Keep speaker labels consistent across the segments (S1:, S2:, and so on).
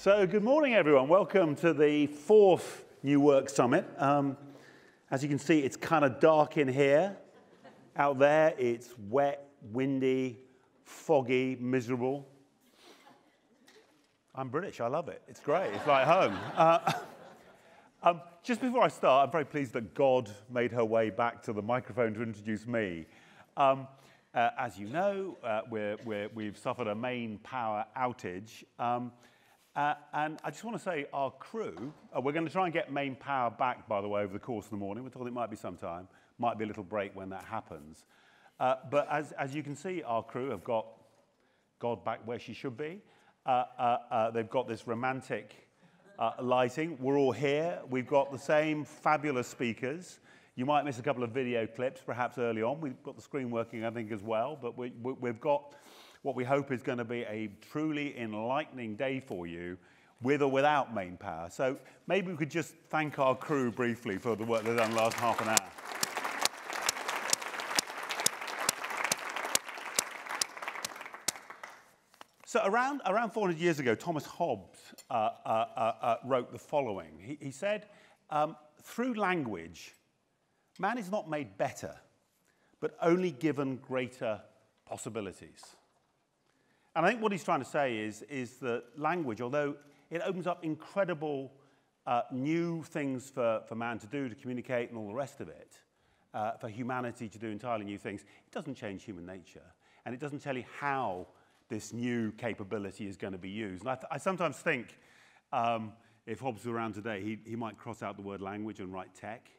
S1: So good morning, everyone. Welcome to the fourth New Work Summit. As you can see, it's kind of dark in here. Out there, it's wet, windy, foggy, miserable. I'm British. I love it. It's great. It's like home. Just before I start, I'm very pleased that God made her way back to the microphone to introduce me. As you know, we've suffered a main power outage. And I just want to say our crew, we're going to try and get main power back, by the way, over the course of the morning. We're told it might be some time. Might be a little break when that happens. But as you can see, our crew have got God back where she should be. They've got this romantic lighting. We're all here. We've got the same fabulous speakers. You might miss a couple of video clips, perhaps early on. We've got the screen working, I think, as well. But we've got what we hope is going to be a truly enlightening day for you, with or without main power. So maybe we could just thank our crew briefly for the work they've done the last half an hour. So around 400 years ago, Thomas Hobbes wrote the following. He said, through language, man is not made better, but only given greater possibilities. And I think what he's trying to say is that language, although it opens up incredible new things for man to do, to communicate and all the rest of it, for humanity to do entirely new things, it doesn't change human nature. And it doesn't tell you how this new capability is going to be used. And I sometimes think if Hobbes was around today, he might cross out the word language and write tech.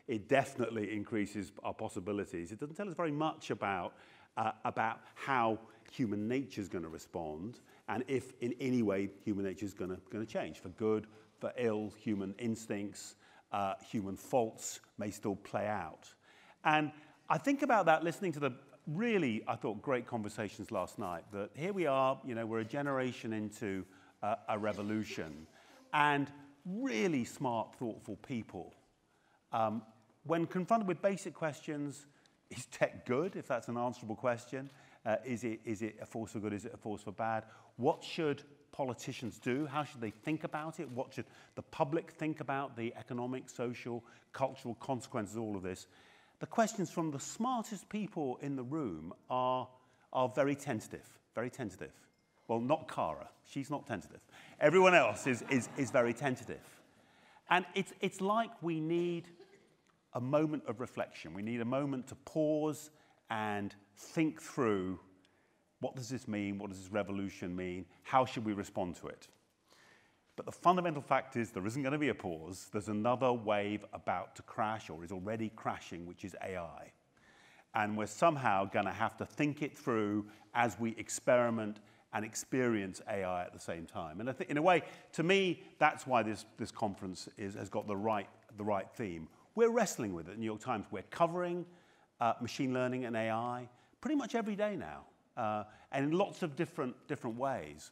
S1: It definitely increases our possibilities. It doesn't tell us very much about how human nature is going to respond, and if in any way human nature is going to change, for good, for ill. Human instincts, human faults may still play out. And I think about that listening to the really, I thought, great conversations last night, that here we are, we're a generation into a revolution, and really smart, thoughtful people, when confronted with basic questions, is tech good, if that's an answerable question? Is it a force for good? Is it a force for bad? What should politicians do? How should they think about it? What should the public think about the economic, social, cultural consequences of all of this? The questions from the smartest people in the room are very tentative, very tentative. Well, not Cara. She's not tentative. Everyone else is very tentative. And it's like we need a moment of reflection. We need a moment to pause and think through, what does this mean? What does this revolution mean? How should we respond to it? But the fundamental fact is there isn't going to be a pause. There's another wave about to crash, or is already crashing, which is AI. And we're somehow going to have to think it through as we experiment and experience AI at the same time. And I think, in a way, to me, that's why this conference has got the right theme. We're wrestling with it. The New York Times, we're covering machine learning and AI pretty much every day now, and in lots of different ways.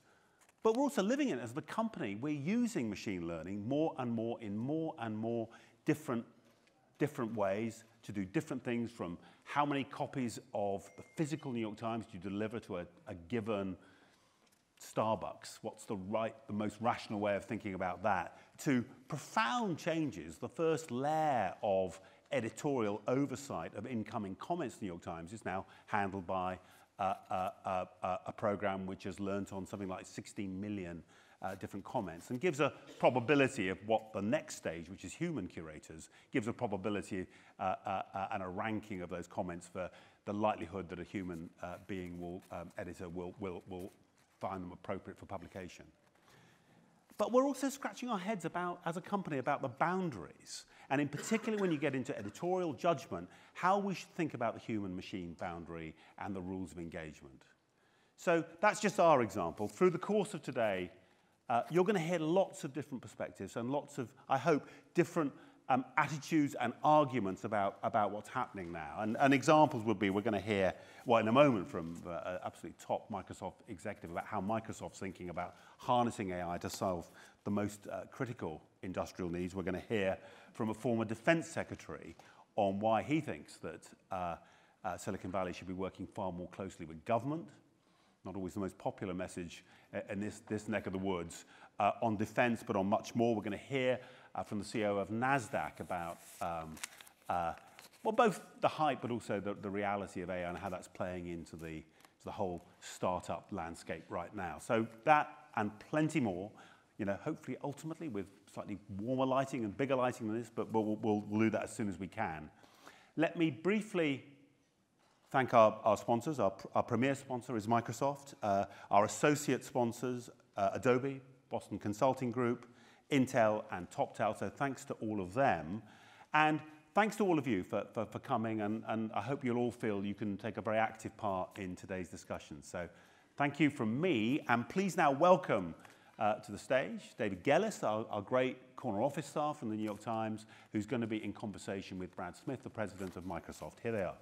S1: But we're also living in it as the company. We're using machine learning more and more in more and more different ways to do different things, from how many copies of the physical New York Times do you deliver to a given Starbucks? What's the most rational way of thinking about that? To profound changes. The first layer of editorial oversight of incoming comments to the New York Times is now handled by a program which has learnt on something like 16 million different comments, and gives a probability of what the next stage, which is human curators, gives a probability and a ranking of those comments for the likelihood that a human editor will find them appropriate for publication. But we're also scratching our heads as a company, about the boundaries, and in particular when you get into editorial judgment, how we should think about the human-machine boundary and the rules of engagement. So that's just our example. Through the course of today, you're going to hear lots of different perspectives and lots of, I hope, different attitudes and arguments about what's happening now. And examples would be, we're going to hear, well, in a moment, from an absolutely top Microsoft executive about how Microsoft's thinking about harnessing AI to solve the most critical industrial needs. We're going to hear from a former defense secretary on why he thinks that Silicon Valley should be working far more closely with government, not always the most popular message in this neck of the woods, on defense, but on much more. We're going to hear from the CEO of NASDAQ about, well, both the hype, but also the reality of AI and how that's playing into the whole startup landscape right now. So that and plenty more, hopefully ultimately with slightly warmer lighting and bigger lighting than this, but we'll do that as soon as we can. Let me briefly thank our sponsors. Our premier sponsor is Microsoft. Our associate sponsors, Adobe, Boston Consulting Group, Intel, and TopTal. So thanks to all of them. And thanks to all of you for coming. And I hope you'll all feel you can take a very active part in today's discussion. So thank you from me. And please now welcome to the stage David Gellis, our great corner office staff from the New York Times, who's going to be in conversation with Brad Smith, the president of Microsoft. Here they are.